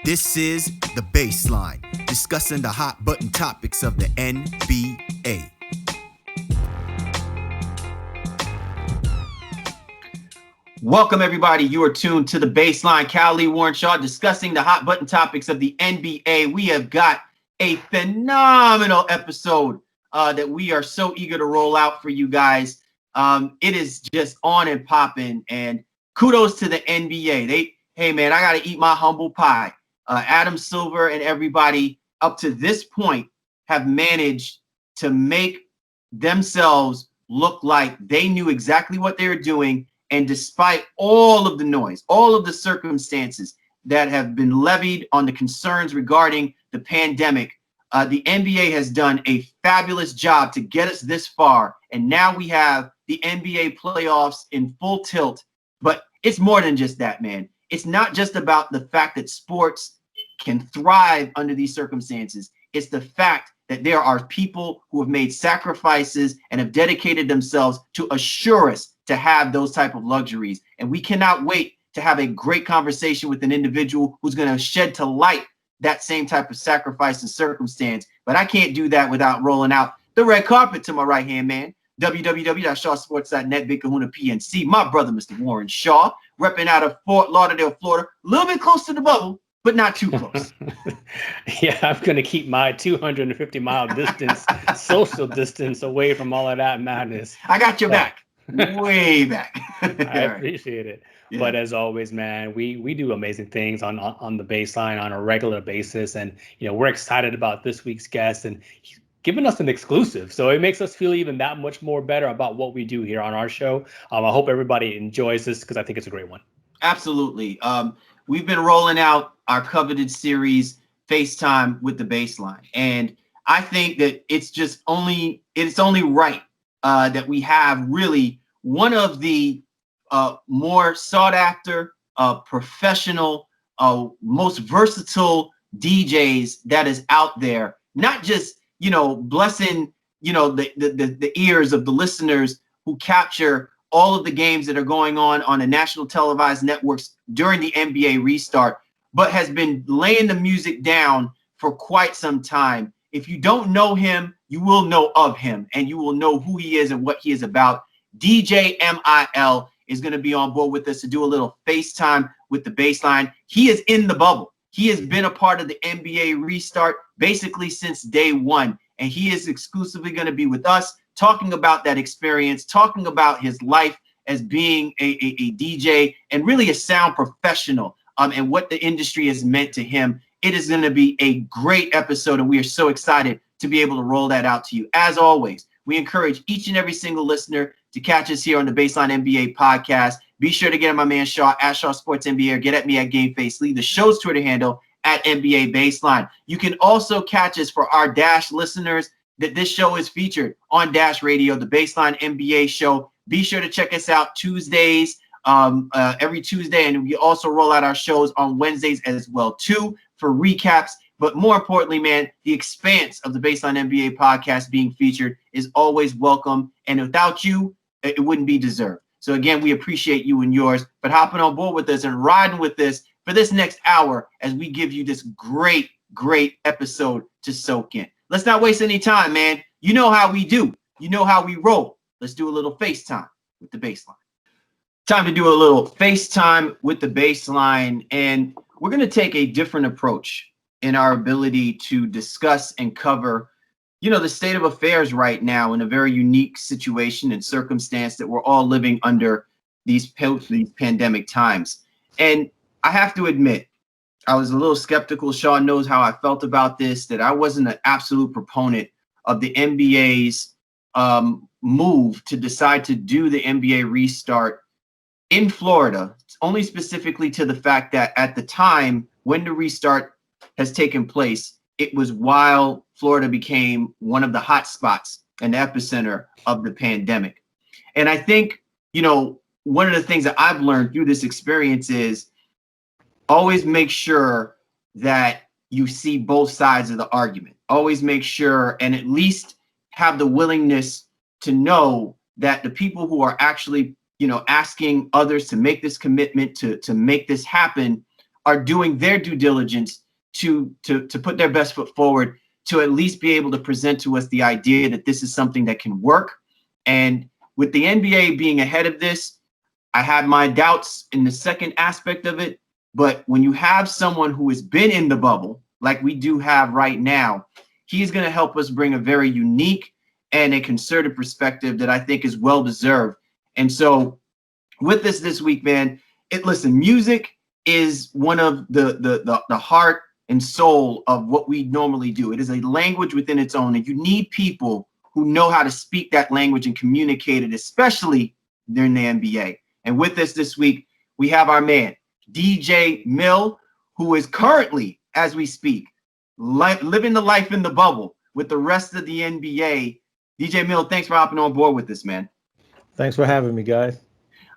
This is The Baseline, discussing the hot button topics of the NBA. Welcome, everybody. You are tuned to The Baseline. Cal Lee Warren Shaw discussing the hot button topics of the NBA. We have got a phenomenal episode that we are so eager to roll out for you guys. It is just on and popping, and kudos to the NBA. Hey man, I got to eat my humble pie. Adam Silver and everybody up to this point have managed to make themselves look like they knew exactly what they were doing. And despite all of the noise, all of the circumstances that have been levied on the concerns regarding the pandemic, the NBA has done a fabulous job to get us this far. And now we have the NBA playoffs in full tilt. But it's more than just that, man. It's not just about the fact that sports can thrive under these circumstances. It's the fact that there are people who have made sacrifices and have dedicated themselves to assure us to have those type of luxuries. And we cannot wait to have a great conversation with an individual who's going to shed to light that same type of sacrifice and circumstance. But I can't do that without rolling out the red carpet to my right-hand man, www.shawsports.net, Big Kahuna PNC, my brother, Mr. Warren Shaw, repping out of Fort Lauderdale, Florida, a little bit close to the bubble, but not too close. Yeah, I'm going to keep my 250-mile distance, social distance away from all of that madness. I got your back. Way back. I appreciate it. Yeah. But as always, man, we do amazing things on the baseline on a regular basis. And, you know, we're excited about this week's guest and he's giving us an exclusive. So it makes us feel even that much more better about what we do here on our show. I hope everybody enjoys this because I think it's a great one. Absolutely. We've been rolling out our coveted series, FaceTime with the Baseline. And I think that it's only right that we have really one of the more sought after, professional, most versatile DJs that is out there, not just, you know, blessing, you know, the ears of the listeners who capture all of the games that are going on the national televised networks during the NBA restart, but has been laying the music down for quite some time. If you don't know him, you will know of him and you will know who he is and what he is about. DJ M.I.L is going to be on board with us to do a little FaceTime with the Baseline. He is in the bubble. He has been a part of the NBA restart basically since day one. And he is exclusively going to be with us talking about that experience, talking about his life as being a DJ and really a sound professional and what the industry has meant to him. It is going to be a great episode, and we are so excited to be able to roll that out to you. As always, we encourage each and every single listener to catch us here on the Baseline NBA podcast. Be sure to get at my man Shaw at Shaw Sports NBA or get at me at GameFace. Leave the show's Twitter handle at NBA Baseline. You can also catch us for our Dash listeners that this show is featured on Dash Radio, the Baseline NBA show. Be sure to check us out Tuesdays, every Tuesday, and we also roll out our shows on Wednesdays as well too for recaps. But more importantly, man, the expanse of the Baseline NBA podcast being featured is always welcome, and without you, it wouldn't be deserved. So again, we appreciate you and yours, but hopping on board with us and riding with this for this next hour as we give you this great episode to soak in. Let's not waste any time, man. You know how we do. You know how we roll. Let's do a little FaceTime with the Baseline. Time to do a little FaceTime with the Baseline, and we're going to take a different approach in our ability to discuss and cover, you know, the state of affairs right now in a very unique situation and circumstance that we're all living under these pandemic times. And I have to admit, I was a little skeptical. Sean knows how I felt about this, that I wasn't an absolute proponent of the NBA's move to decide to do the NBA restart in Florida, only specifically to the fact that at the time when the restart has taken place, it was while Florida became one of the hot spots and the epicenter of the pandemic. And I think, you know, one of the things that I've learned through this experience is always make sure that you see both sides of the argument. Always make sure and at least have the willingness to know that the people who are actually, you know, asking others to make this commitment to make this happen are doing their due diligence to put their best foot forward to at least be able to present to us the idea that this is something that can work. And with the NBA being ahead of this, I had my doubts in the second aspect of it. But when you have someone who has been in the bubble, like we do have right now, he's going to help us bring a very unique and a concerted perspective that I think is well deserved. And so with this week, man, listen, music is one of the heart and soul of what we normally do. It is a language within its own, and you need people who know how to speak that language and communicate it, especially during the NBA. And with us this week, we have our man, DJ M.I.L, who is currently, as we speak, living the life in the bubble with the rest of the NBA. DJ M.I.L, thanks for hopping on board with this, man. Thanks for having me, guys.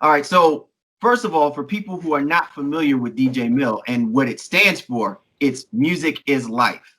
All right, so first of all, for people who are not familiar with DJ M.I.L and what it stands for, it's music is life.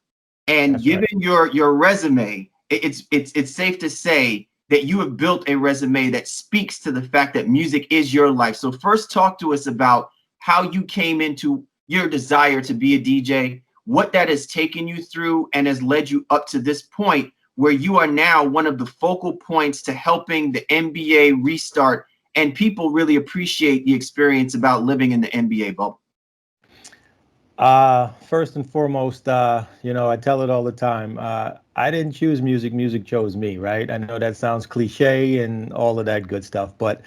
And That's given right. your resume, it's safe to say that you have built a resume that speaks to the fact that music is your life. So first, talk to us about how you came into your desire to be a DJ, what that has taken you through and has led you up to this point where you are now one of the focal points to helping the NBA restart, and people really appreciate the experience about living in the NBA bubble. First and foremost, I tell it all the time. I didn't choose music. Music chose me, right? I know that sounds cliche and all of that good stuff, but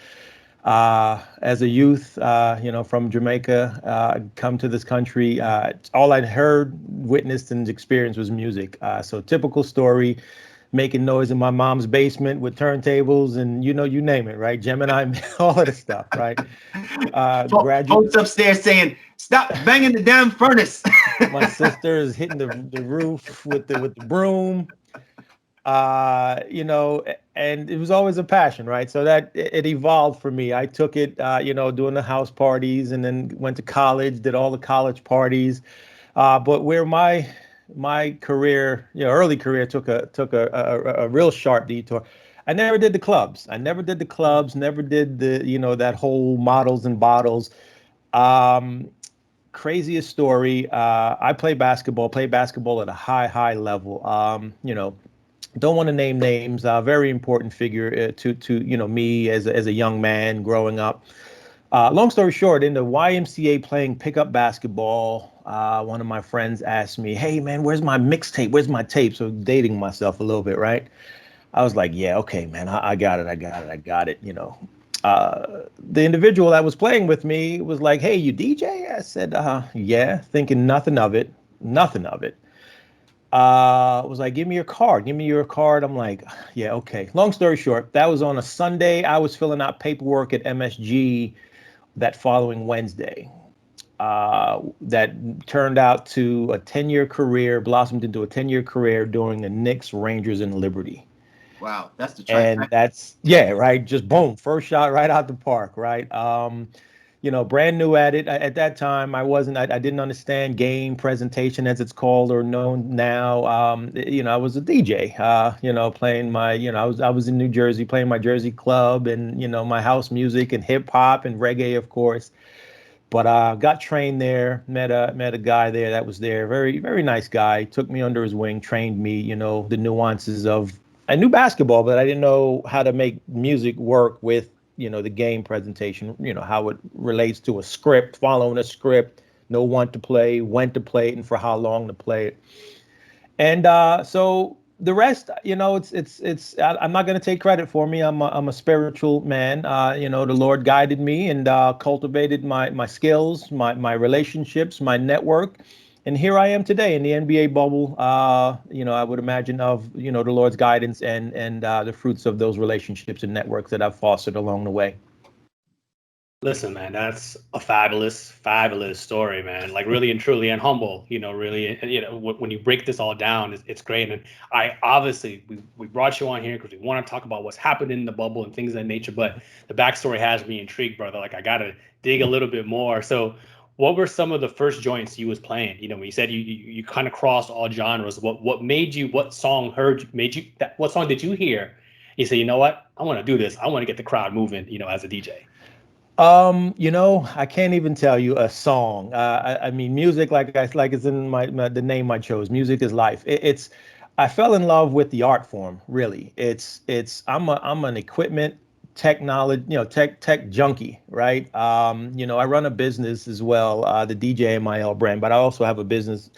as a youth, from Jamaica, come to this country, all I'd heard, witnessed, and experienced was music. So typical story, making noise in my mom's basement with turntables and, you name it, right? Gemini, all of the stuff, right? Folks upstairs saying, "Stop banging the damn furnace." My sister is hitting the roof with the broom. And it was always a passion, right? So that it evolved for me. I took it, doing the house parties, and then went to college, did all the college parties. But where my career, early career took a real sharp detour. I never did the clubs. Never did the, that whole models and bottles. Craziest story. I played basketball at a high level. Don't want to name names. Very important figure to me as a young man growing up. Long story short, in the YMCA playing pickup basketball, one of my friends asked me, "Hey man, where's my mixtape? Where's my tape?" So dating myself a little bit, right? I was like, "Yeah, okay, man, I got it." The individual that was playing with me was like, "Hey, you DJ?" I said, "Yeah," thinking nothing of it. Was like, "Give me your card. I'm like, "Yeah, okay." Long story short, that was on a Sunday. I was filling out paperwork at MSG that following Wednesday. That turned out to a 10-year career, blossomed into a 10-year career during the Knicks, Rangers, and Liberty. Wow, that's the And trifecta. yeah, right. Just boom, first shot right out the park, right? Brand new at it. At that time, I didn't understand game presentation as it's called or known now. I was a DJ, playing my, I was in New Jersey playing my Jersey club and, my house music and hip hop and reggae, of course. But got trained there, met a guy there that was there, very, very nice guy, took me under his wing, trained me, the nuances of, I knew basketball, but I didn't know how to make music work with, the game presentation, how it relates to a script, following a script, know when to play it, and for how long to play it. And so the rest, I'm not going to take credit for me. I'm a spiritual man. The Lord guided me and cultivated my skills, my relationships, my network. And here I am today in the NBA bubble, I would imagine of, the Lord's guidance and the fruits of those relationships and networks that I've fostered along the way. Listen, man, that's a fabulous story, man. Like really and truly and humble, really, when you break this all down, it's great. And I obviously, we brought you on here because we want to talk about what's happened in the bubble and things of that nature. But the backstory has me intrigued, brother. Like I got to dig a little bit more. So what were some of the first joints you was playing? When you said you kind of crossed all genres, what made you, what song what song did you hear? You say, you know what, I want to do this. I want to get the crowd moving, as a DJ. I can't even tell you a song. I mean, music, like it's in the name I chose. Music is life. I fell in love with the art form. Really, I'm an equipment technology, tech junkie, right? I run a business as well, the DJ M.I.L brand, but I also have a business,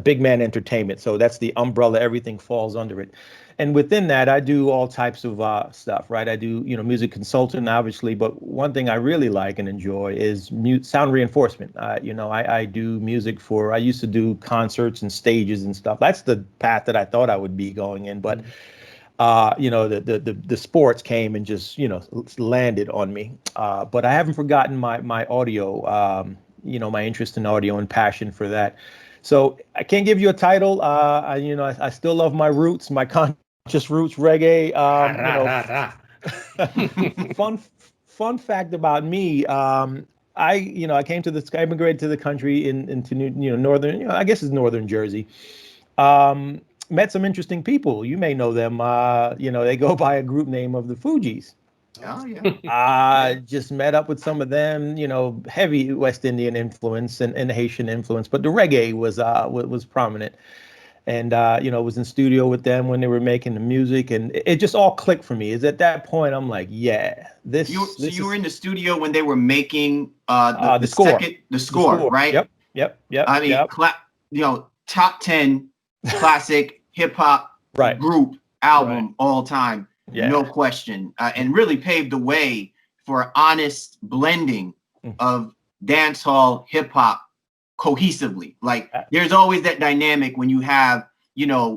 Big Man Entertainment. So that's the umbrella. Everything falls under it. And within that, I do all types of stuff, right? I do, music consultant, obviously, but one thing I really like and enjoy is sound reinforcement. I do music I used to do concerts and stages and stuff. That's the path that I thought I would be going in, but the sports came and just, landed on me. But I haven't forgotten my audio, my interest in audio and passion for that. So I can't give you a title. I still love my roots, my conscious roots, reggae. Fun fact about me. I I immigrated to the country into northern, I guess it's northern Jersey. Met some interesting people. You may know them. They go by a group name of the Fugees. Oh yeah. Just met up with some of them, heavy West Indian influence and Haitian influence, but the reggae was prominent. And was in studio with them when they were making the music, and it just all clicked for me. Is at that point I'm like, yeah, You were in the studio when they were making the score, the score, right? Yep. I mean, top 10 classic hip hop right. group album all time, yeah. No question, and really paved the way for honest blending of dancehall hip hop cohesively. Like there's always that dynamic when you have,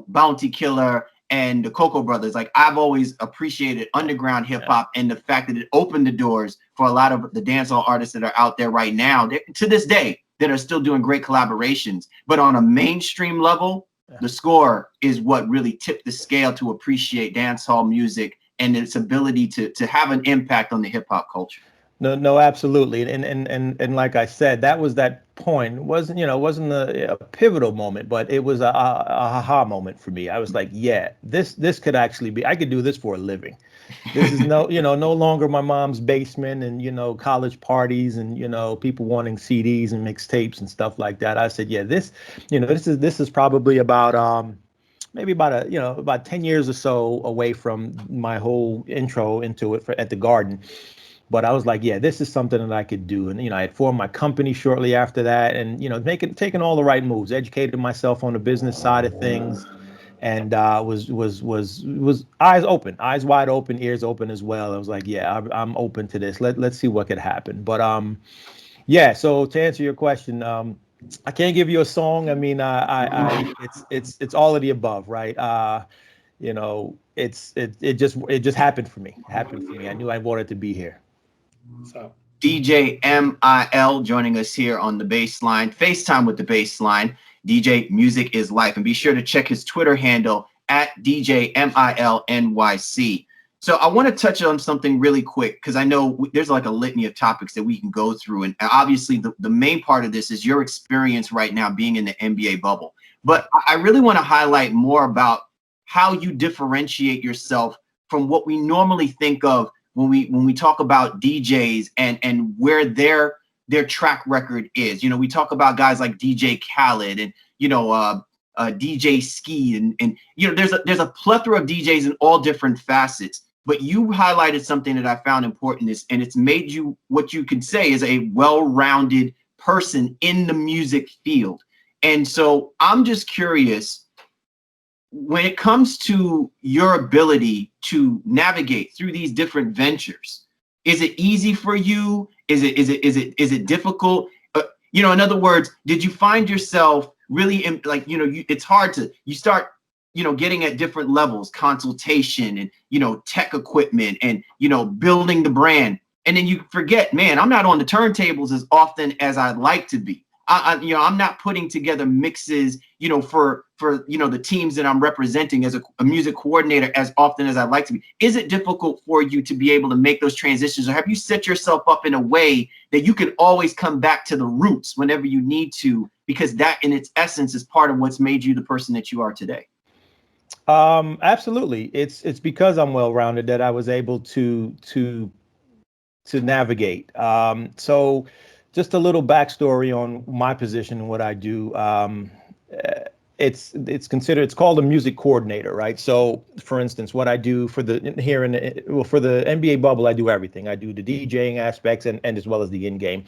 Bounty Killer and the Cocoa Brothers. Like I've always appreciated underground hip hop and the fact that it opened the doors for a lot of the dancehall artists that are out there right now to this day that are still doing great collaborations. But on a mainstream level, the score is what really tipped the scale to appreciate dancehall music and its ability to have an impact on the hip hop culture. No, absolutely. And like I said, that was that point. It wasn't a pivotal moment, but it was a aha moment for me. I was like, yeah, this could actually be, I could do this for a living. This is no longer my mom's basement and, college parties and, people wanting CDs and mixtapes and stuff like that. I said, yeah, this is probably about, maybe about 10 years or so away from my whole intro into it at the Garden. But I was like, yeah, this is something that I could do. And, I had formed my company shortly after that and, taking all the right moves, educated myself on the business side of things, and was eyes wide open, ears open as well. I was like, yeah, I'm open to this. Let's see what could happen. But yeah, so to answer your question, I can't give you a song. I mean, it's all of the above, right? It just happened for me. I knew I wanted to be here. So DJ M.I.L joining us here on the Baseline, FaceTime with the Baseline. DJ Music is Life, and be sure to check his Twitter handle at DJ M.I.L NYC. So I want to touch on something really quick because I know there's like a litany of topics that we can go through, and obviously the main part of this is your experience right now being in the NBA bubble. But I really want to highlight more about how you differentiate yourself from what we normally think of when we talk about DJs and where their track record is. We talk about guys like DJ Khaled and DJ Ski and there's a plethora of DJs in all different facets. But you highlighted something that I found important and it's made you what you could say is a well-rounded person in the music field. And so I'm just curious, when it comes to your ability to navigate through these different ventures, is it easy for you? Is it difficult? In other words, did you find yourself really it's hard to, you start, getting at different levels, consultation and, tech equipment and, building the brand. And then you forget, man, I'm not on the turntables as often as I'd like to be. I'm not putting together mixes, for the teams that I'm representing as a music coordinator as often as I'd like to be. Is it difficult for you to be able to make those transitions, or have you set yourself up in a way that you can always come back to the roots whenever you need to, because that in its essence is part of what's made you the person that you are today? Absolutely. It's because I'm well-rounded that I was able to to navigate. So just a little backstory on my position and what I do. It's called a music coordinator, right? So for instance, what I do for the NBA bubble, I do everything. I do the DJing aspects and as well as the in-game.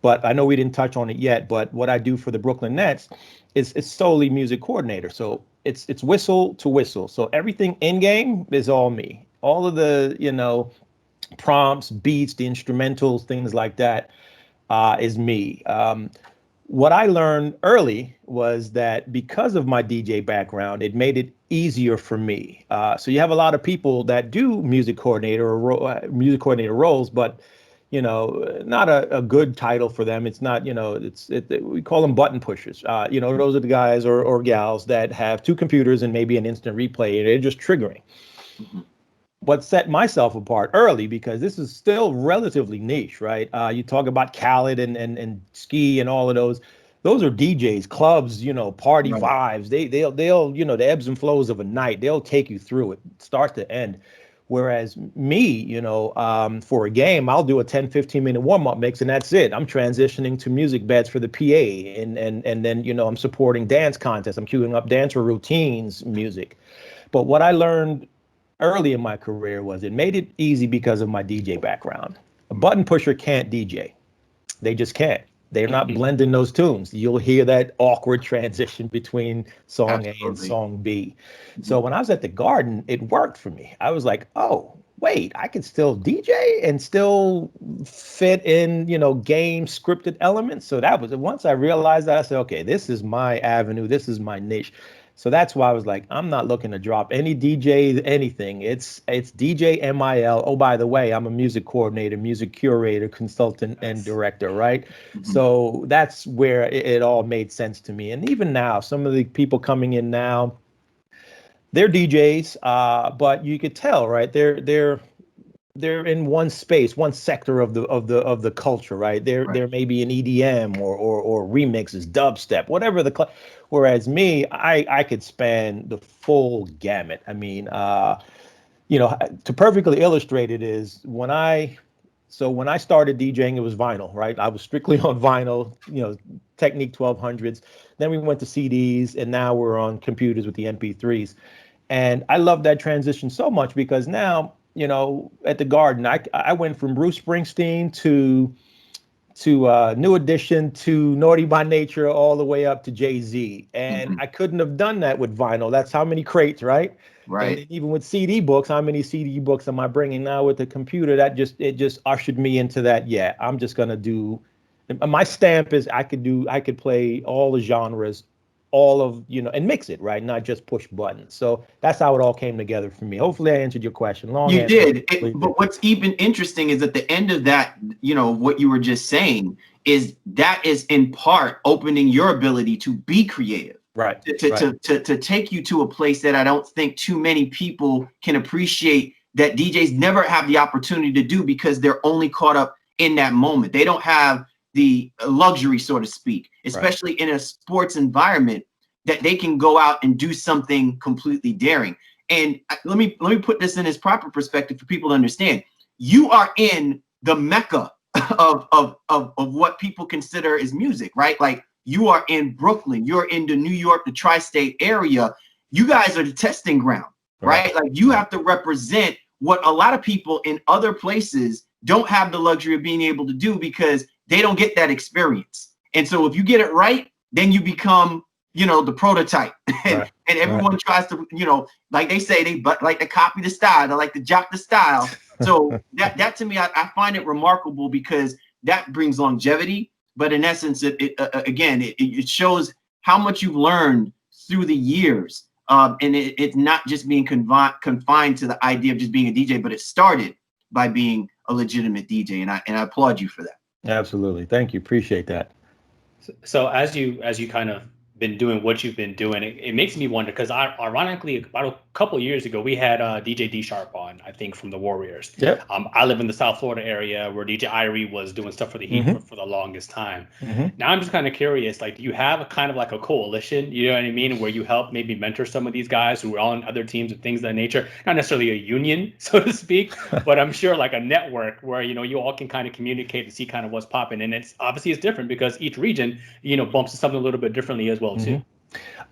But I know we didn't touch on it yet, but what I do for the Brooklyn Nets is it's solely music coordinator. So it's whistle to whistle. So everything in-game is all me. All of the, prompts, beats, the instrumentals, things like that is me. What I learned early was that because of my DJ background, it made it easier for me. So you have a lot of people that do music coordinator roles, but not a good title for them. It's not, we call them button pushers. Those are the guys or gals that have two computers and maybe an instant replay, and they're just triggering. Mm-hmm. What set myself apart early, because this is still relatively niche, right? You talk about Khaled and Ski and all of those are DJs, clubs, party vibes. They'll the ebbs and flows of a night. They'll take you through it, start to end. Whereas me, for a game, I'll do a 10, 15-minute warm-up mix and that's it. I'm transitioning to music beds for the PA and then, I'm supporting dance contests. I'm queuing up dancer routines, music. But what I learned early in my career was it made it easy because of my DJ background. A button pusher can't DJ. They just can't. They're not blending those tunes. You'll hear that awkward transition between song A and song B. So when I was at the Garden, it worked for me. I was like, oh, wait, I can still DJ and still fit in, game scripted elements. So that was, once I realized that, I said, okay, this is my avenue. This is my niche. So that's why I was like, I'm not looking to drop any DJ, anything. It's DJ M.I.L. Oh, by the way, I'm a music coordinator, music curator, consultant, and director, right? Mm-hmm. So that's where it all made sense to me. And even now, some of the people coming in now, they're DJs, but you could tell, right? They're in one space, one sector of the culture, right? There may be an EDM or remixes, dubstep, whatever whereas me, I could span the full gamut. I mean, to perfectly illustrate it is when I started DJing, it was vinyl, right? I was strictly on vinyl, Technique 1200s. Then we went to CDs, and now we're on computers with the MP3s. And I love that transition so much because now, at the Garden, I went from Bruce Springsteen to New Edition to Naughty by Nature all the way up to Jay-Z. And I couldn't have done that with vinyl. That's how many crates, right? Right. And even with CD books, how many CD books am I bringing now with the computer? It just ushered me into that. Yeah, I'm just going to do, my stamp is I could play all the genres, all of, and mix it, right? Not just push buttons. So that's how it all came together for me. Hopefully I answered your question. You did. But what's even interesting is at the end of that, what you were just saying is that is in part opening your ability to be creative. Right. To take you to a place that I don't think too many people can appreciate, that DJs never have the opportunity to do because they're only caught up in that moment. They don't have the luxury, so to speak, especially in a sports environment, that they can go out and do something completely daring. And let me put this in its proper perspective for people to understand. You are in the mecca of what people consider as music, right? Like, you are in Brooklyn, you're in the New York, the tri-state area. You guys are the testing ground, right? Like, you have to represent what a lot of people in other places don't have the luxury of being able to do because they don't get that experience. And so if you get it right, then you become, the prototype. And everyone tries to, like they say, they like to copy the style, they like to jock the style. So that to me, I find it remarkable because that brings longevity. But in essence, it shows how much you've learned through the years. And it's not just being confined to the idea of just being a DJ, but it started by being a legitimate DJ. And I applaud you for that. Absolutely. Thank you. Appreciate that. So as you kind of been doing what you've been doing, it makes me wonder, because ironically, about couple of years ago, we had DJ D Sharp on, I think, from the Warriors. Yep. I live in the South Florida area where DJ I.R.E. was doing stuff for the Heat for the longest time. Now I'm just kind of curious, like, do you have a kind of like a coalition, you know what I mean, where you help maybe mentor some of these guys who are on other teams and things of that nature? Not necessarily a union, so to speak, but I'm sure like a network where, you know, you all can kind of communicate and see kind of what's popping. And it's obviously it's different because each region, you know, bumps to something a little bit differently as well, too.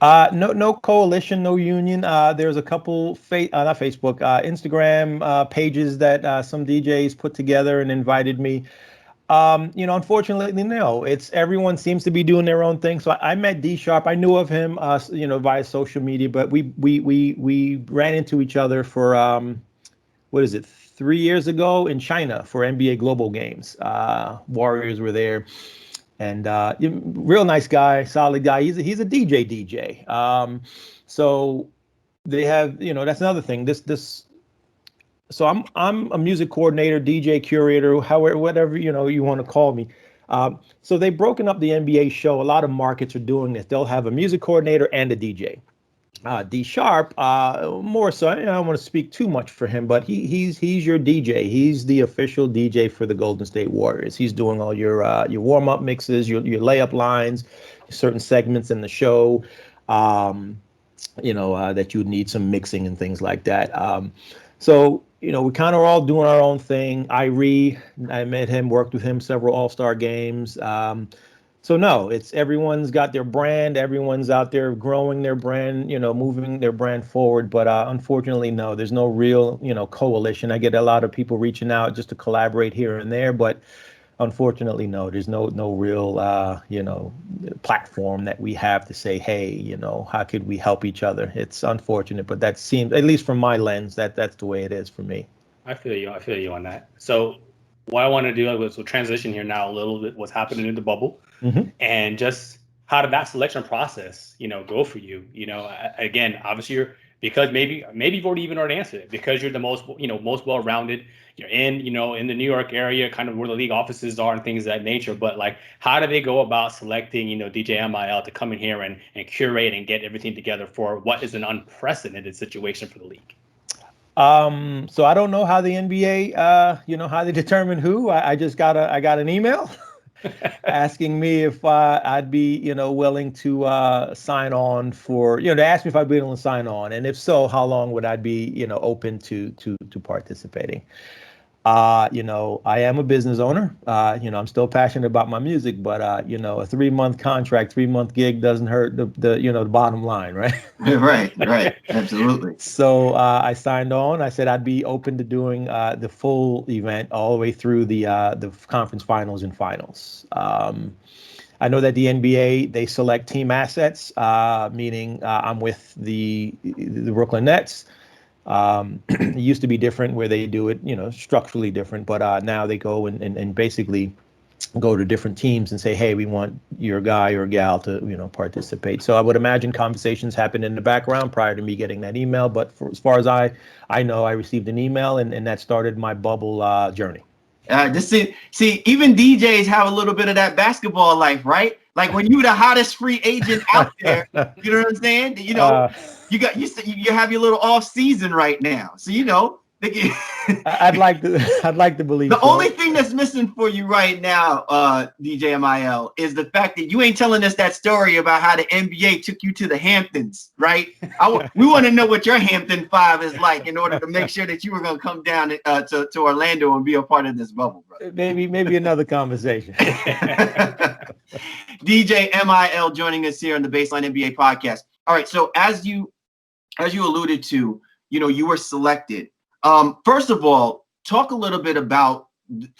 No coalition, no union. There's a couple, not Facebook, Instagram pages that some DJs put together and invited me. You know, unfortunately, no. It's everyone seems to be doing their own thing. So I met D Sharp. I knew of him, you know, via social media, but we ran into each other for what is it, 3 years ago in China for NBA Global Games. Warriors were there. And real nice guy, solid guy. He's a DJ. So they have, you know, that's another thing. So I'm a music coordinator, DJ curator, however, whatever, you know, you want to call me. So they've broken up the NBA show. A lot of markets are doing this. They'll have a music coordinator and a DJ. D Sharp, more so. I don't want to speak too much for him, but he's your DJ. He's the official DJ for the Golden State Warriors. He's doing all your warm up mixes, your layup lines, certain segments in the show, you know, that you'd need some mixing and things like that. So you know, we kind of all doing our own thing. I met him, worked with him several All-Star games. So no, it's everyone's got their brand. Everyone's out there growing their brand, you know, moving their brand forward. But unfortunately, no, there's no real, you know, coalition. I get a lot of people reaching out just to collaborate here and there, but unfortunately, no, there's no real, you know, platform that we have to say, hey, you know, how could we help each other? It's unfortunate, but that seems, at least from my lens, that's the way it is for me. I feel you on that. So what I want to do is we'll transition here now a little bit what's happening in the bubble and just how did that selection process, you know, go for you? You know, again, obviously because maybe you've already answered it because you're the most well-rounded. You're in the New York area, kind of where the league offices are and things of that nature. But like, how do they go about selecting, you know, DJ M.I.L to come in here and curate and get everything together for what is an unprecedented situation for the league? So I don't know how the NBA, you know, how they determine who. I got an email asking me if I'd be, you know, willing to sign on for, you know, they asked me if I'd be willing to sign on, and if so, how long would I be, you know, open to participating. You know, I am a business owner. You know, I'm still passionate about my music, but you know, a 3-month contract, 3-month gig doesn't hurt the you know, the bottom line, right? Right, absolutely. So I signed on. I said I'd be open to doing the full event all the way through the conference finals and finals. I know that the NBA, they select team assets, meaning I'm with the Brooklyn Nets. It used to be different where they do it, you know, structurally different, but now they go and basically go to different teams and say, hey, we want your guy or gal to, you know, participate. So I would imagine conversations happen in the background prior to me getting that email. But as far as I know, I received an email and that started my bubble journey. Just see, even DJs have a little bit of that basketball life, right? Like when you're the hottest free agent out there, you know what I'm saying? You know, you have your little off season right now, so you know. I'd like to believe the only thing that's missing for you right now, DJ M.I.L, is the fact that you ain't telling us that story about how the NBA took you to the Hamptons, right? We want to know what your Hampton 5 is like in order to make sure that you were going to come down to Orlando and be a part of this bubble, brother. Maybe another conversation. DJ M.I.L joining us here on the Baseline NBA podcast. All right, so as you alluded to, you know, you were selected. First of all, talk a little bit about,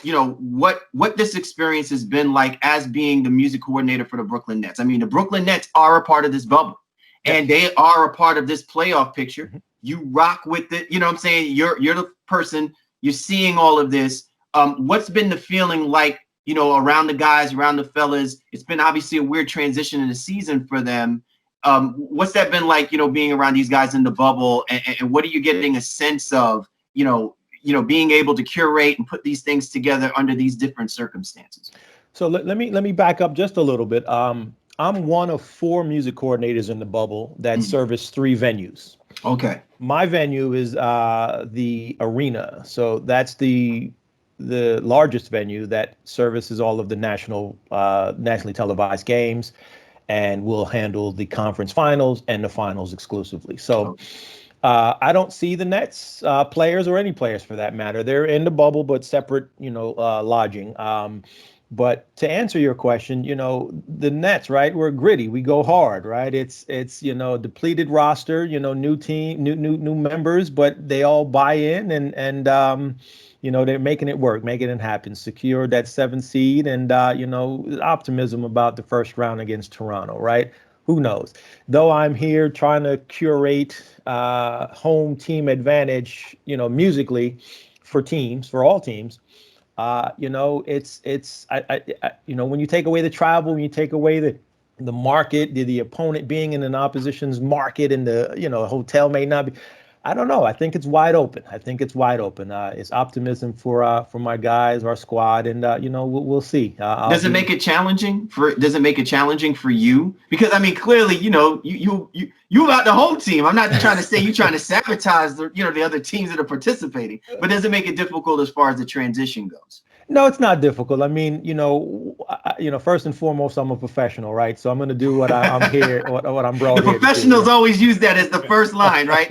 you know, what this experience has been like as being the music coordinator for the Brooklyn Nets. I mean, the Brooklyn Nets are a part of this bubble, and they are a part of this playoff picture. You rock with it. You know what I'm saying? You're the person, you're seeing all of this. What's been the feeling like, you know, around the guys, around the fellas? It's been obviously a weird transition in the season for them. What's that been like, you know, being around these guys in the bubble, and what are you getting a sense of, you know, being able to curate and put these things together under these different circumstances? So let me back up just a little bit. I'm one of 4 music coordinators in the bubble that service 3 venues. Okay. My venue is the arena, so that's the largest venue that services all of the nationally televised games, and will handle the conference finals and the finals exclusively. So Okay. I don't see the Nets players, or any players for that matter. They're in the bubble, but separate, lodging. But to answer your question, the Nets, right? We're gritty. We go hard, right? It's depleted roster, new team, new members, but they all buy in, and they're making it work, making it happen. Secure that 7th seed, and optimism about the first round against Toronto, right? Who knows? Though I'm here trying to curate home team advantage, musically, for all teams. When you take away the travel, when you take away the market, the opponent being in an opposition's market, and the hotel may not be. I don't know. I think it's wide open. It's optimism for my guys, our squad, and we'll see. Does it make it challenging for you? Because I mean, clearly, you about the home team. I'm not trying to say you trying to sabotage the other teams that are participating, but does it make it difficult as far as the transition goes? No, it's not difficult. I mean, first and foremost, I'm a professional, right? So I'm going to do what I'm here, what I'm brought here to do. The professionals always use that as the first line, right?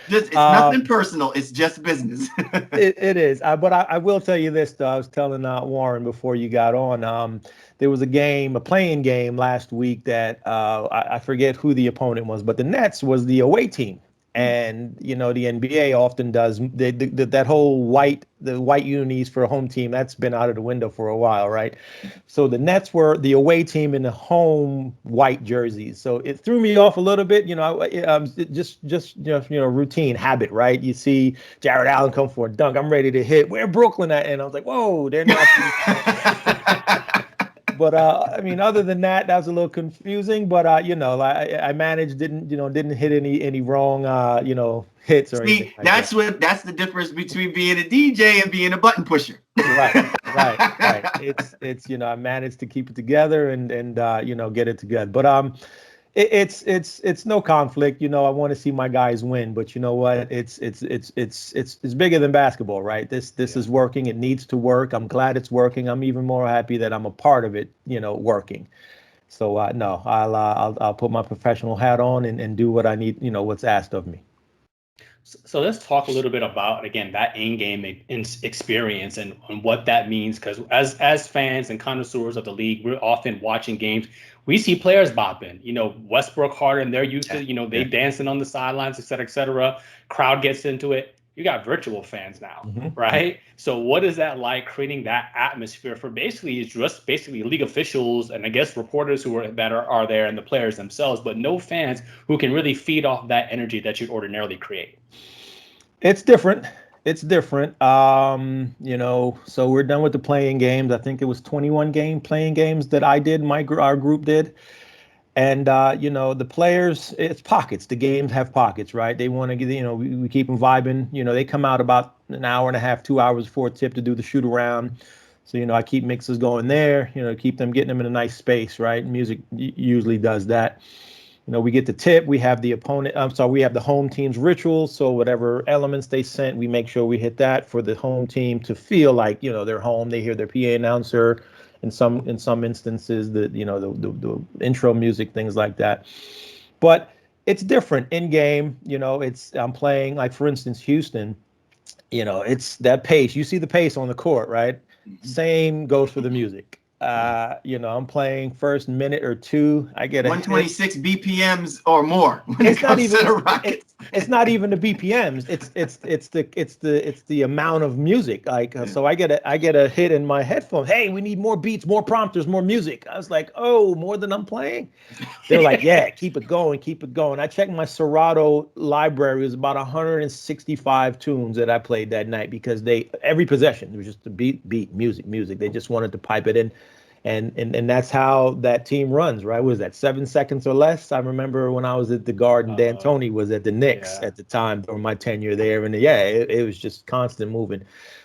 It's nothing personal. It's just business. It is. But I will tell you this, though. I was telling Warren before you got on. There was a playing game last week that I forget who the opponent was, but the Nets was the away team. And the NBA often does that whole white unis for a home team. That's been out of the window for a while, right? So the Nets were the away team in the home white jerseys. So it threw me off a little bit. Just routine habit, right? You see Jared Allen come for a dunk. I'm ready to hit. Where Brooklyn at? And I was like, whoa, they're not. But I mean, other than that, was a little confusing. But I managed, didn't hit any wrong, hits or anything. That's the difference between being a DJ and being a button pusher. Right. It's I managed to keep it together and get it together. But it's no conflict. I want to see my guys win, but you know what? It's bigger than basketball, right? This is working. It needs to work. I'm glad it's working. I'm even more happy that I'm a part of it, working. So no, I'll put my professional hat on and do what I need, what's asked of me. So let's talk a little bit about, again, that in-game experience and what that means. Because as fans and connoisseurs of the league, we're often watching games. We see players bopping, Westbrook, Harden, they're used to, they dancing on the sidelines, et cetera, et cetera. Crowd gets into it. You got virtual fans now, right? So what is that like, creating that atmosphere for basically league officials and I guess reporters who are there, and the players themselves, but no fans who can really feed off that energy that you'd ordinarily create? It's different. So we're done with the playing games. I think it was 21 playing games that I did, our group did. And, the players, it's pockets. The games have pockets, right? They want to get, we keep them vibing. They come out about an hour and a half, 2 hours before tip to do the shoot around. So, I keep mixes going there, keep getting them in a nice space, right? Music usually does that. We get the tip, we have the home team's rituals. So whatever elements they sent, we make sure we hit that for the home team to feel like, they're home. They hear their PA announcer. In some instances, the intro music, things like that. But it's different in game. I'm playing, like, for instance, Houston. It's that pace. You see the pace on the court, right? Same goes for the music. I'm playing first minute or two. I get 126 BPMs or more. It's not even the BPMs. It's the amount of music. So I get a hit in my headphones. Hey, we need more beats, more prompters, more music. I was like, oh, more than I'm playing. They're like, yeah, keep it going. I checked my Serato library. It was about 165 tunes that I played that night because every possession, it was just the beat, music. They just wanted to pipe it in. And that's how that team runs, right? Was that 7 seconds or less? I remember when I was at the Garden, D'Antoni was at the Knicks at the time during my tenure there. And it was just constant moving.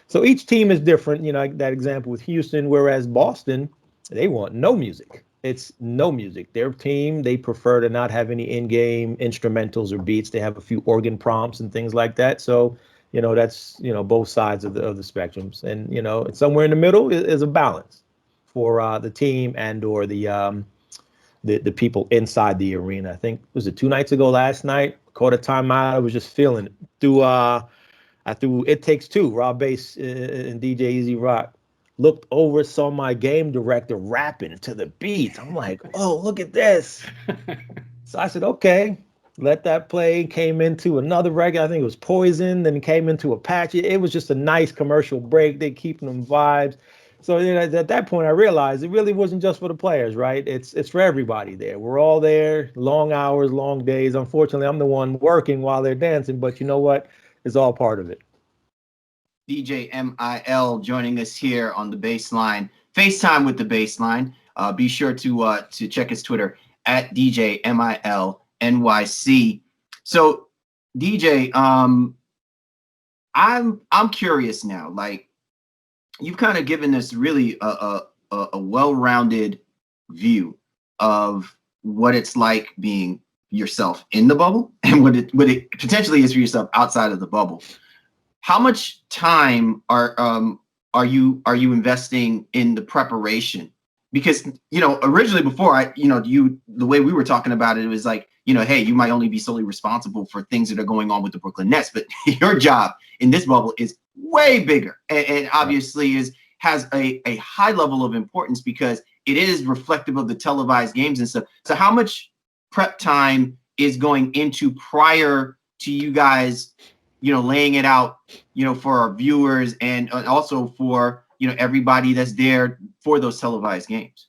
So each team is different, that example with Houston, whereas Boston, they want no music. it's no music. Their team, they prefer to not have any in-game instrumentals or beats. They have a few organ prompts and things like that. So, that's, both sides of the spectrums. And, somewhere in the middle is a balance for the team and or the people inside the arena. I think, was it 2 nights ago last night? Caught a timeout. I was just feeling it. I threw It Takes Two, Rob Bass and DJ Easy Rock. Looked over, saw my game director rapping to the beat. I'm like, oh, look at this. So I said, okay, let that play. Came into another record. I think it was Poison. Then came into Apache. It was just a nice commercial break. They keeping them vibes. So at that point, I realized it really wasn't just for the players, right? It's for everybody there. We're all there, long hours, long days. Unfortunately, I'm the one working while they're dancing, but you know what? It's all part of it. DJ M.I.L joining us here on the Baseline, FaceTime with the Baseline. Be sure to check his Twitter at DJ M.I.L NYC. So DJ, I'm curious now. Like, you've kind of given us really a well-rounded view of what it's like being yourself in the bubble and what it potentially is for yourself outside of the bubble. How much time are you investing in the preparation? Because, originally before the way we were talking about it was like, hey, you might only be solely responsible for things that are going on with the Brooklyn Nets, but your job in this bubble is way bigger and obviously has a high level of importance because it is reflective of the televised games and stuff. So how much prep time is going into prior to you guys laying it out, for our viewers and also for, everybody that's there for those televised games?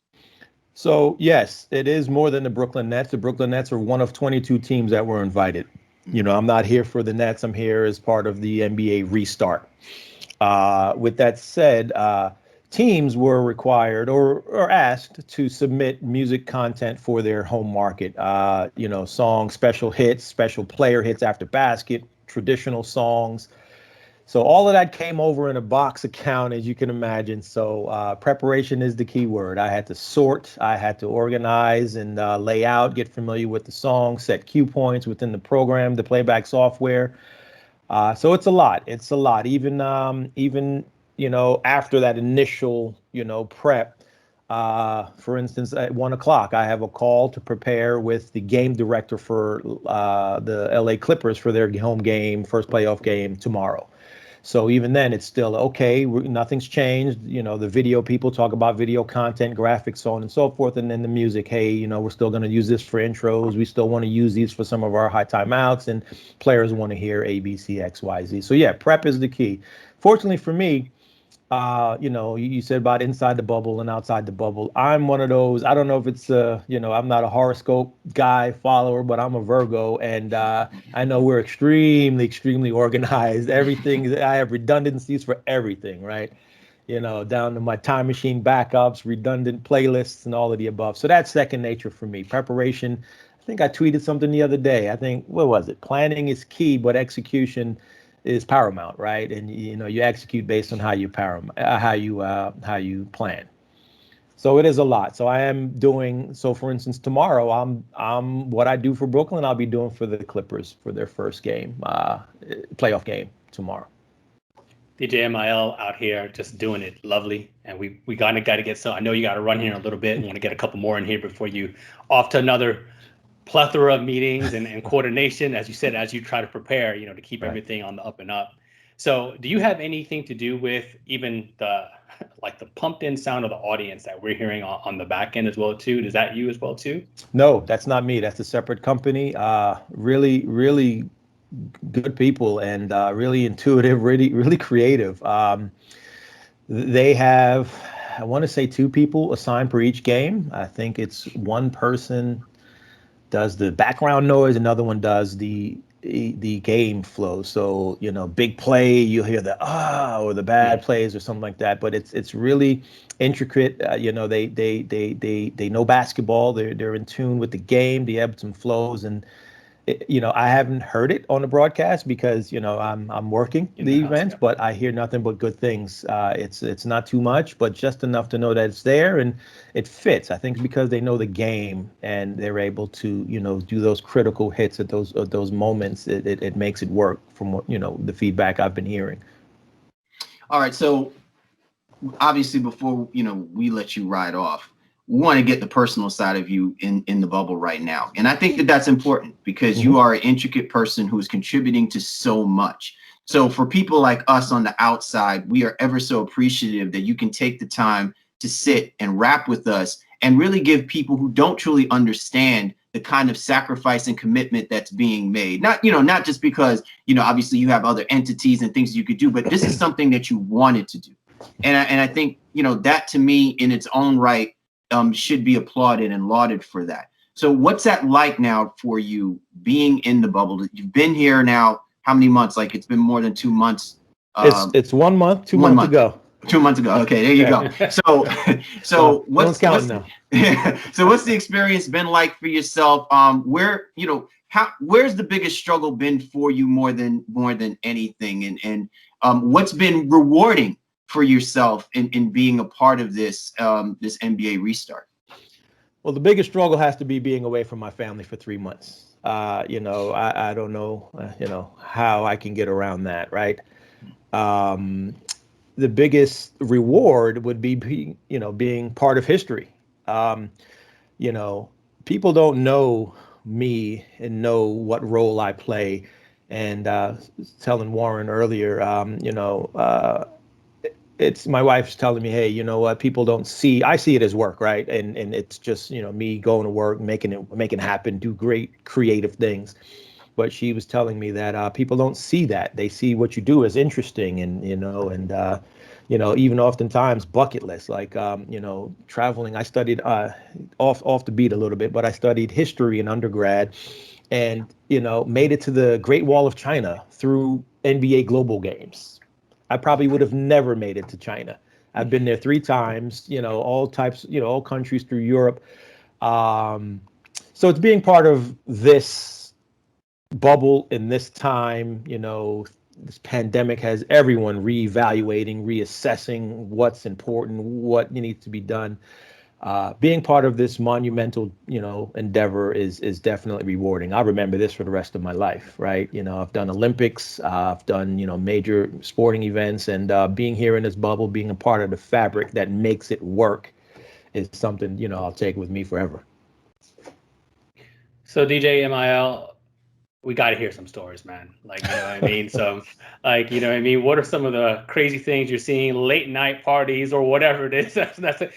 So, yes, it is more than the Brooklyn Nets. The Brooklyn Nets are one of 22 teams that were invited. I'm not here for the Nets. I'm here as part of the NBA restart. With that said, teams were required or asked to submit music content for their home market. Songs, special hits, special player hits after basket, traditional songs. So all of that came over in a box account, as you can imagine. So preparation is the key word. I had to sort, I had to organize and lay out, get familiar with the song, set cue points within the program, the playback software. So it's a lot. It's a lot. Even after that initial prep. For instance, at 1:00, I have a call to prepare with the game director for the LA Clippers for their home game, first playoff game tomorrow. So even then, it's still okay. Nothing's changed. The video people talk about video content, graphics, so on and so forth. And then the music. Hey, we're still going to use this for intros. We still want to use these for some of our high timeouts, and players want to hear A, B, C, X, Y, Z. So yeah, prep is the key. Fortunately for me, you said about inside the bubble and outside the bubble. I'm one of those. I don't know if it's I'm not a horoscope guy follower, but I'm a Virgo, and I know we're extremely organized. Everything, I have redundancies for everything, right? Down to my time machine backups, redundant playlists, and all of the above. So that's second nature for me. Preparation. I think I tweeted something the other day. I think, what was it? Planning is key, but execution is paramount, right? And you execute based on how you plan. So it is a lot. So I am doing. So for instance, tomorrow I'm what I do for Brooklyn, I'll be doing for the Clippers for their first game, playoff game tomorrow. DJ M.I.L out here just doing it lovely, and we got to get. So I know you got to run here in a little bit. You want to get a couple more in here before you off to another plethora of meetings and coordination, as you said, as you try to prepare, to keep everything on the up and up. So do you have anything to do with even the pumped in sound of the audience that we're hearing on the back end as well too? Is that you as well too? No, that's not me. That's a separate company. Really good people and really intuitive, really creative. They have, I want to say 2 people assigned per each game. I think it's one person does the background noise, another one does the game flow. So big play, you'll hear the or the bad plays or something like that. But it's really intricate. They know basketball. They're in tune with the game, the ebbs and flows, and I haven't heard it on the broadcast because I'm working the events, but I hear nothing but good things. It's not too much, but just enough to know that it's there and it fits. I think because they know the game and they're able to do those critical hits at those moments. It makes it work from what the feedback I've been hearing. All right, so obviously before we let you ride off, we want to get the personal side of you in the bubble right now. And I think that that's important because you are an intricate person who is contributing to so much. So for people like us on the outside, we are ever so appreciative that you can take the time to sit and rap with us and really give people who don't truly understand the kind of sacrifice and commitment that's being made. Not just because, obviously you have other entities and things you could do, but this is something that you wanted to do. And I think, that to me in its own right, should be applauded and lauded for that. So what's that like now for you being in the bubble? You've been here now, how many months? Like it's been more than 2 months. It's 1 month, 2 months ago. 2 months ago. Okay, there you go. So what's the experience been like for yourself? Where's the biggest struggle been for you more than anything? And what's been rewarding for yourself in being a part of this NBA restart? Well, the biggest struggle has to be being away from my family for 3 months. I don't know, how I can get around that, right? The biggest reward would be being part of history. People don't know me and know what role I play. And telling Warren earlier, it's my wife's telling me, hey, you know what? People don't see. I see it as work, right? And it's just me going to work, making it happen, do great creative things. But she was telling me that people don't see that. They see what you do as interesting, and even oftentimes bucket list, like traveling. I studied off the beat a little bit, but I studied history in undergrad, and made it to the Great Wall of China through NBA Global Games. I probably would have never made it to China. I've been there 3 times, all types, all countries through Europe. So it's being part of this bubble in this time. This pandemic has everyone reevaluating, reassessing what's important, what needs to be done. Being part of this monumental, endeavor is definitely rewarding. I remember this for the rest of my life, right? I've done Olympics, I've done, major sporting events, and being here in this bubble, being a part of the fabric that makes it work is something, I'll take with me forever. So DJ M.I.L, we got to hear some stories, man. Like, what I mean? So, like, what I mean? What are some of the crazy things you're seeing, late night parties or whatever it is? That's it.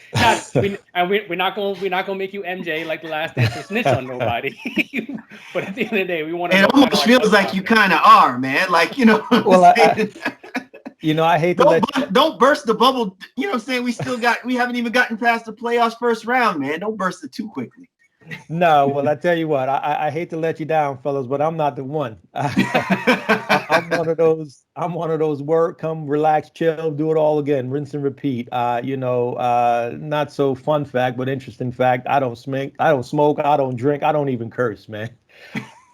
We're not gonna make you MJ like the last dance or snitch on nobody. But at the end of the day, we want to. It almost feels like you kind of are, man. Like, Well, I hate to don't burst the bubble. You know what I'm saying? We haven't even gotten past the playoffs first round, man. Don't burst it too quickly. No, well, I tell you what, I hate to let you down, fellas, but I'm not the one. I'm one of those work, come relax, chill, do it all again, rinse and repeat. Not so fun fact, but interesting fact. I don't smoke, I don't drink, I don't even curse, man.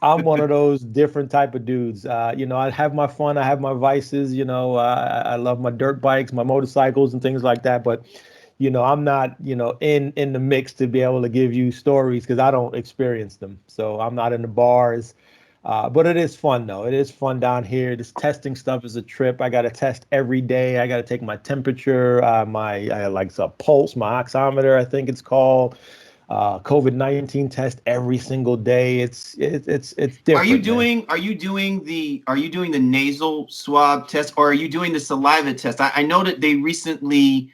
I'm one of those different type of dudes. I have my fun, I have my vices. I love my dirt bikes, my motorcycles, and things like that. But I'm not, in the mix to be able to give you stories because I don't experience them. So I'm not in the bars. But it is fun, though. It is fun down here. This testing stuff is a trip. I got to test every day. I got to take my temperature, my pulse, my oximeter, I think it's called. COVID-19 test every single day. It's different. Are you doing the nasal swab test, or are you doing the saliva test? I know that they recently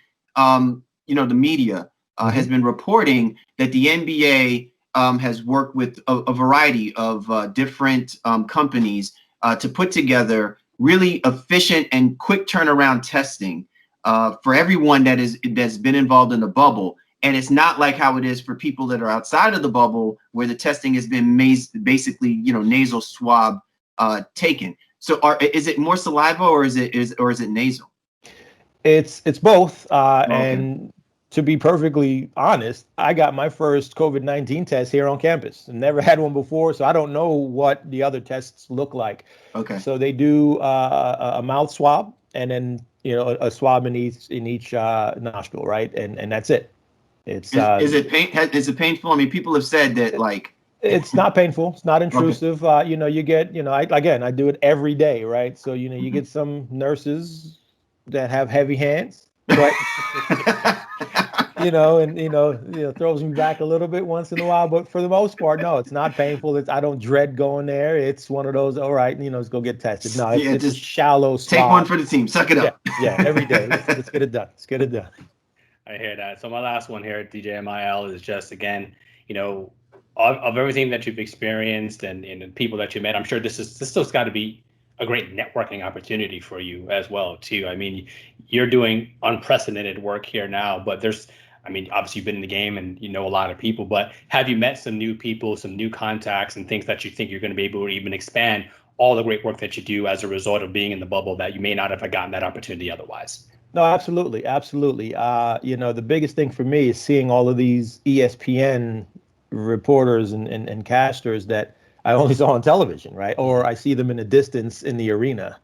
the media has been reporting that the NBA has worked with a variety of different companies to put together really efficient and quick turnaround testing for everyone that's been involved in the bubble. And it's not like how it is for people that are outside of the bubble, where the testing has been basically nasal swab taken. So is it more saliva or is it nasal? It's both, Okay. and to be perfectly honest, I got my first COVID-19 test here on campus. Never had one before, so I don't know what the other tests look like. Okay. So they do a mouth swab, and then a swab in each nostril, right? And that's it. It's is it painful? I mean, people have said that like it's not painful. It's not intrusive. Okay. You get, I do it every day, right? So, you get some nurses that have heavy hands, but throws me back a little bit once in a while. But for the most part, no, it's not painful. I don't dread going there. It's one of those, all right, let's go get tested. No, it's just a shallow swab. Take one for the team. Suck it up. Yeah, every day. Let's get it done. Let's get it done. I hear that. So my last one here at DJ M.I.L is just, again, of everything that you've experienced and the people that you met, I'm sure this still's got to be a great networking opportunity for you as well, too. I mean, you're doing unprecedented work here now, but obviously you've been in the game and you know a lot of people, but have you met some new people, some new contacts and things that you think you're going to be able to even expand all the great work that you do as a result of being in the bubble that you may not have gotten that opportunity otherwise? No, absolutely. Absolutely. The biggest thing for me is seeing all of these ESPN reporters and casters that I only saw on television, right? Or I see them in the distance in the arena.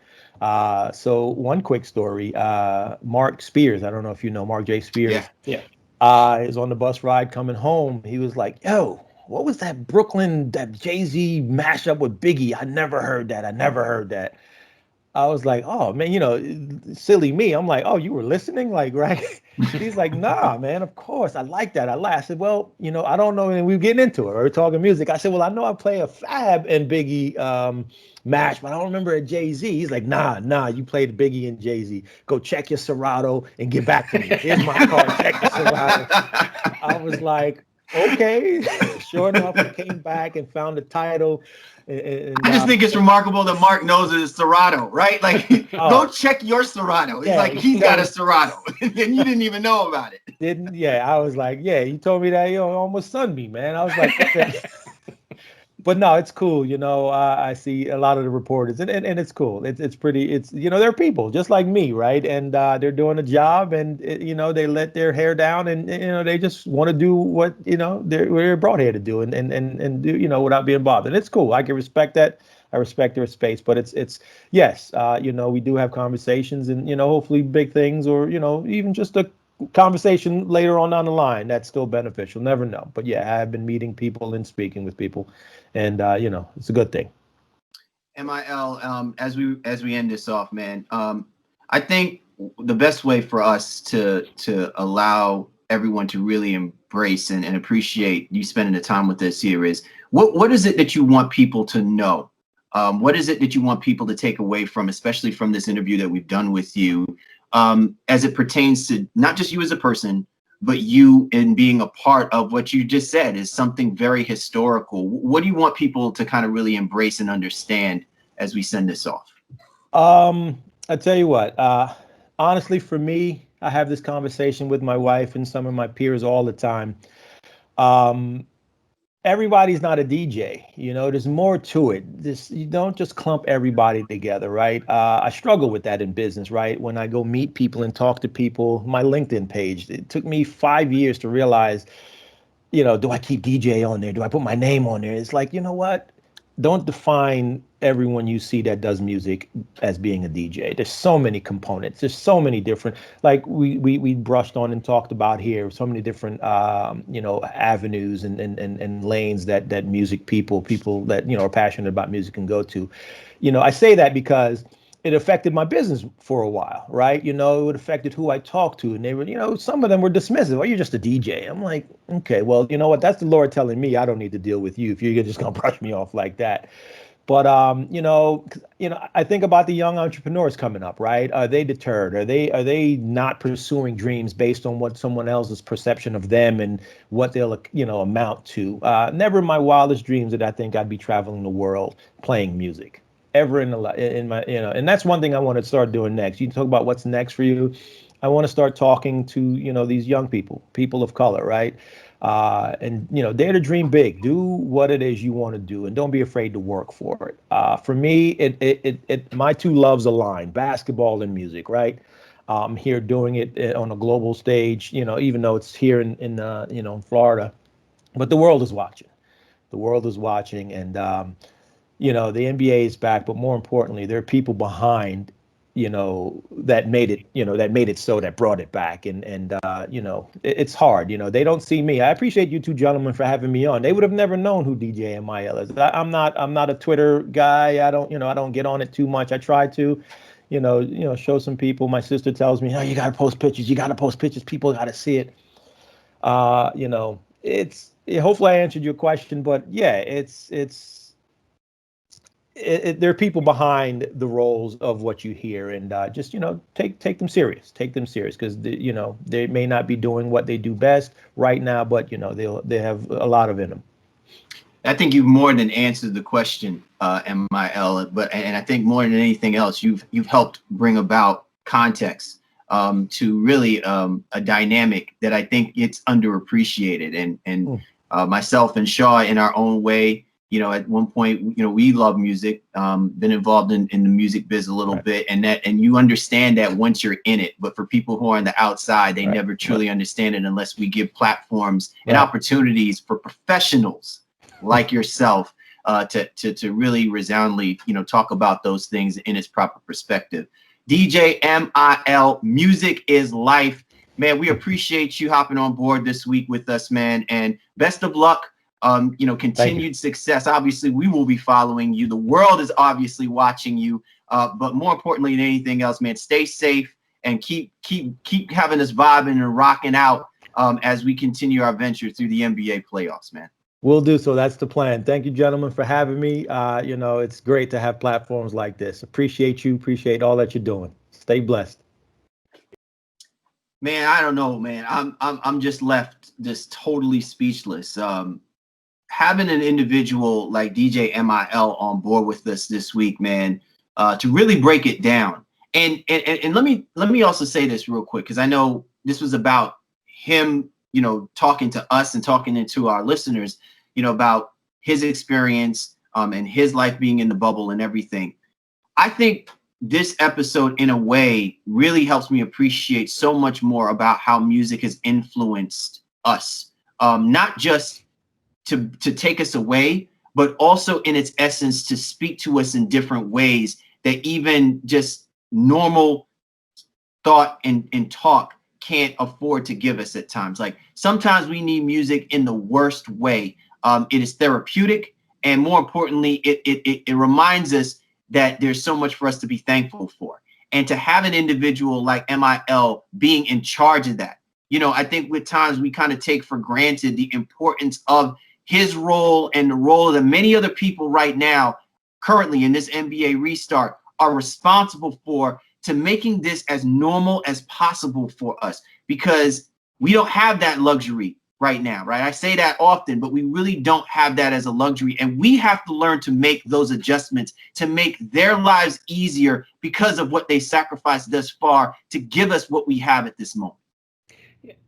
So one quick story, Mark Spears, I don't know if you know Mark J. Spears. Yeah. Is on the bus ride coming home. He was like, yo, what was that Jay-Z mashup with Biggie? I never heard that. I was like, oh man, silly me. I'm like, oh, you were listening, like, right? He's like, nah, man, of course, I like that. I laughed. I said, well, I don't know, and we were getting into it. We were talking music. I said, well, I know I play a Fab and Biggie mash, but I don't remember a Jay-Z. He's like, nah, you played Biggie and Jay-Z. Go check your Serato and get back to me. Here's my card. Check your Serato. I was like, okay. Sure enough, I came back and found the title. I just think it's remarkable that Mark knows it's Serato, right? Like, go check your Serato. It's he's got a Serato, and you didn't even know about it. Yeah, I was like, yeah, you told me that, almost sunned me, man. I was like, okay. But no, it's cool. I see a lot of the reporters, and it's cool. It's pretty. They're people just like me, right? And they're doing a job, and they let their hair down, and they just want to do what they're brought here to do, and do without being bothered. And it's cool. I can respect that. I respect their space, but it's yes, we do have conversations, and hopefully big things, or even just a conversation later on down the line that's still beneficial. Never know. But yeah, I've been meeting people and speaking with people, and it's a good thing. M.I.L, as we end this off, man, I think the best way for us to allow everyone to really embrace and appreciate you spending the time with us here is what is it that you want people to know? What is it that you want people to take away from, especially from this interview that we've done with you, as it pertains to not just you as a person, but you in being a part of what you just said is something very historical. What do you want people to kind of really embrace and understand as we send this off? I tell you what, honestly, for me, I have this conversation with my wife and some of my peers all the time. Everybody's not a DJ, there's more to it. You don't just clump everybody together, right? I struggle with that in business, right? When I go meet people and talk to people, my LinkedIn page, it took me 5 years to realize, do I keep DJ on there? Do I put my name on there? It's like, you know what? Don't define everyone you see that does music as being a DJ. There's so many components. There's so many different, like we brushed on and talked about here, so many different, avenues and lanes that music people that, are passionate about music can go to. I say that because it affected my business for a while, right? It affected who I talked to, and they were, some of them were dismissive. Oh, you're just a DJ. I'm like, okay, well, you know what? That's the Lord telling me I don't need to deal with you if you're just gonna brush me off like that. But I think about the young entrepreneurs coming up, right? Are they deterred? Are they not pursuing dreams based on what someone else's perception of them and what they'll amount to? Never in my wildest dreams did I think I'd be traveling the world playing music. Ever in my and that's one thing I want to start doing next. You talk about what's next for you. I want to start talking to these young people of color, right? And dare to dream big. Do what it is you want to do, and don't be afraid to work for it. For me, my two loves align: basketball and music, right? here doing it on a global stage, even though it's here in Florida. But the world is watching. The world is watching, and the NBA is back, but more importantly, there are people behind, that made it so, that brought it back. It's hard. They don't see me. I appreciate you two gentlemen for having me on. They would have never known who DJ M.I.L is. I'm not a Twitter guy. I don't get on it too much. I try to, show some people. My sister tells me, you got to post pictures. You got to post pictures. People got to see it. Hopefully I answered your question, but yeah, there are people behind the roles of what you hear, and just take them serious. Take them serious, because they may not be doing what they do best right now, but they have a lot of in them. I think you've more than answered the question, M.I.L. And I think more than anything else, you've helped bring about context to really a dynamic that I think it's underappreciated. And myself and Shaw, in our own way, at one point, we love music, been involved in the music biz a little bit, and you understand that once you're in it. But for people who are on the outside, they never truly understand it unless we give platforms and opportunities for professionals like yourself to really resoundingly, talk about those things in its proper perspective. DJ M.I.L, music is life. Man, we appreciate you hopping on board this week with us, man, and best of luck. Continued success. Obviously, we will be following you. The world is obviously watching you. But more importantly than anything else, man, stay safe and keep having us vibing and rocking out as we continue our venture through the NBA playoffs, man. We'll do so. That's the plan. Thank you, gentlemen, for having me. It's great to have platforms like this. Appreciate you. Appreciate all that you're doing. Stay blessed. Man, I don't know, man. I'm just left just totally speechless. Having an individual like DJ M.I.L on board with us this week, man, to really break it down. And let me also say this real quick, because I know this was about him, talking to us and talking to our listeners, about his experience and his life being in the bubble and everything. I think this episode, in a way, really helps me appreciate so much more about how music has influenced us, not just to take us away, but also in its essence to speak to us in different ways that even just normal thought and talk can't afford to give us at times. Like, sometimes we need music in the worst way. It is therapeutic, and more importantly, it reminds us that there's so much for us to be thankful for. And to have an individual like M.I.L being in charge of that, I think with times we kind of take for granted the importance of his role and the role that many other people right now, currently in this NBA restart, are responsible for, to making this as normal as possible for us, because we don't have that luxury right now, right? I say that often, but we really don't have that as a luxury. And we have to learn to make those adjustments to make their lives easier because of what they sacrificed thus far to give us what we have at this moment.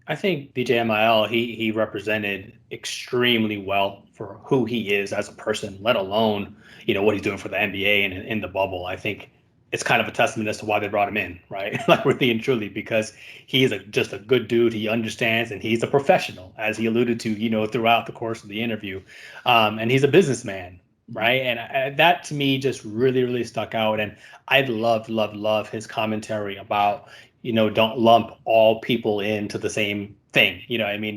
I think DJ M.I.L, he represented extremely well for who he is as a person, let alone, what he's doing for the NBA and in the bubble. I think it's kind of a testament as to why they brought him in, right? Like, really and truly, because he's just a good dude. He understands, and he's a professional, as he alluded to, throughout the course of the interview. And he's a businessman, right? And that to me just really, really stuck out. And I love his commentary about, don't lump all people into the same thing.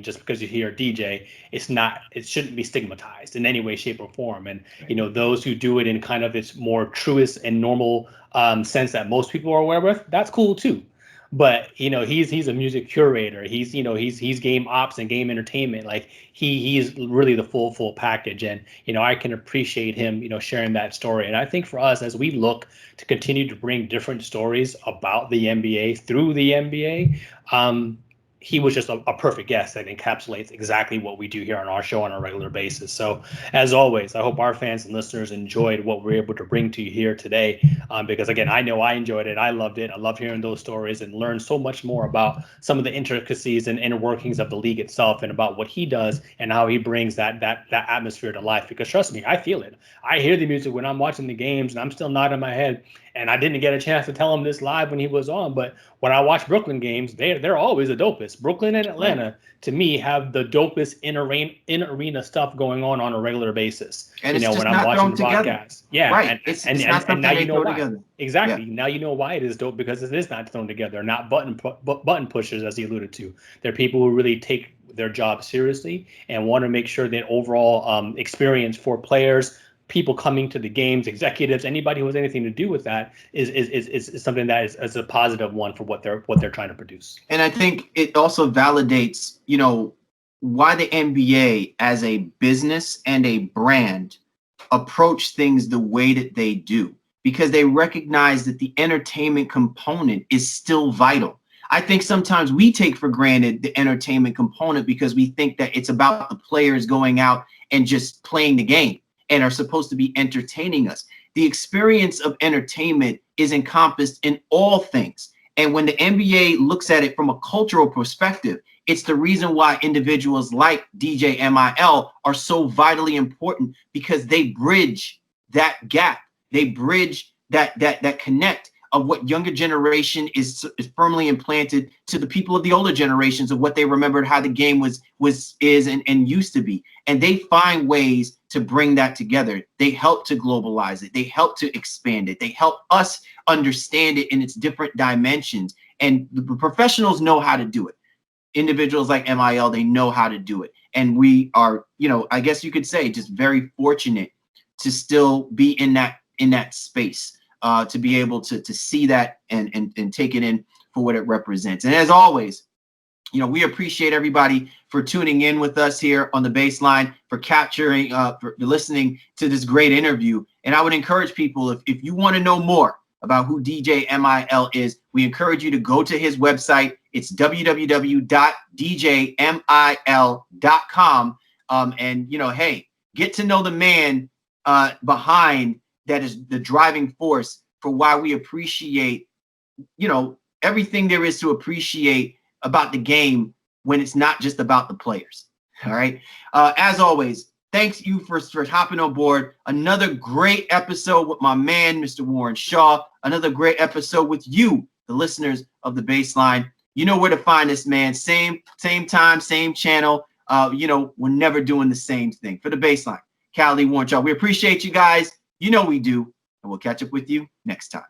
Just because you hear DJ, it shouldn't be stigmatized in any way, shape, or form. And, those who do it in kind of its more truest and normal sense that most people are aware with, that's cool too. But he's a music curator. He's game ops and game entertainment. Like, he's really the full package. And I can appreciate him sharing that story. And I think for us, as we look to continue to bring different stories about the NBA through the NBA, he was just a perfect guest that encapsulates exactly what we do here on our show on a regular basis. So, as always, I hope our fans and listeners enjoyed what we're able to bring to you here today, because, again, I know I enjoyed it. I loved it. I love hearing those stories and learn so much more about some of the intricacies and inner workings of the league itself, and about what he does and how he brings that atmosphere to life. Because trust me, I feel it. I hear the music when I'm watching the games, and I'm still nodding my head And I didn't get a chance to tell him this live when he was on, but when I watch Brooklyn games, they're always the dopest. Brooklyn and Atlanta, to me, have the dopest in arena stuff going on a regular basis. And it's just when I'm watching the broadcast. Yeah, right. It's not something now they you know throw why. together. Exactly. Yeah. Now you know why it is dope, because it is not thrown together, not button pushers, as he alluded to. They're people who really take their job seriously and want to make sure that overall experience for players, people coming to the games, executives, anybody who has anything to do with that is something that is a positive one for what they're trying to produce. And I think it also validates, why the NBA as a business and a brand approach things the way that they do, because they recognize that the entertainment component is still vital. I think sometimes we take for granted the entertainment component because we think that it's about the players going out and just playing the game and are supposed to be entertaining us. The experience of entertainment is encompassed in all things. And when the NBA looks at it from a cultural perspective, it's the reason why individuals like DJ M.I.L are so vitally important, because they bridge that gap. They bridge that connect of what younger generation is firmly implanted to the people of the older generations of what they remembered how the game is and used to be. And they find ways to bring that together. They help to globalize it. They help to expand it. They help us understand it in its different dimensions. And the professionals know how to do it. Individuals like M.I.L, they know how to do it. And we are, I guess you could say, just very fortunate to still be in that space. To be able to see that and take it in for what it represents. And as always, we appreciate everybody for tuning in with us here on the Baseline, for capturing, for listening to this great interview. And I would encourage people, if you want to know more about who DJ M.I.L is, we encourage you to go to his website. It's www.djmil.com. And, hey, get to know the man behind that is the driving force for why we appreciate, everything there is to appreciate about the game when it's not just about the players. All right. As always, thanks you for hopping on board. Another great episode with my man, Mr. Warren Shaw. Another great episode with you, the listeners of the Baseline. You know where to find us, man. Same time, same channel. We're never doing the same thing. For the Baseline, Cali Warren Shaw. We appreciate you guys. We do. And we'll catch up with you next time.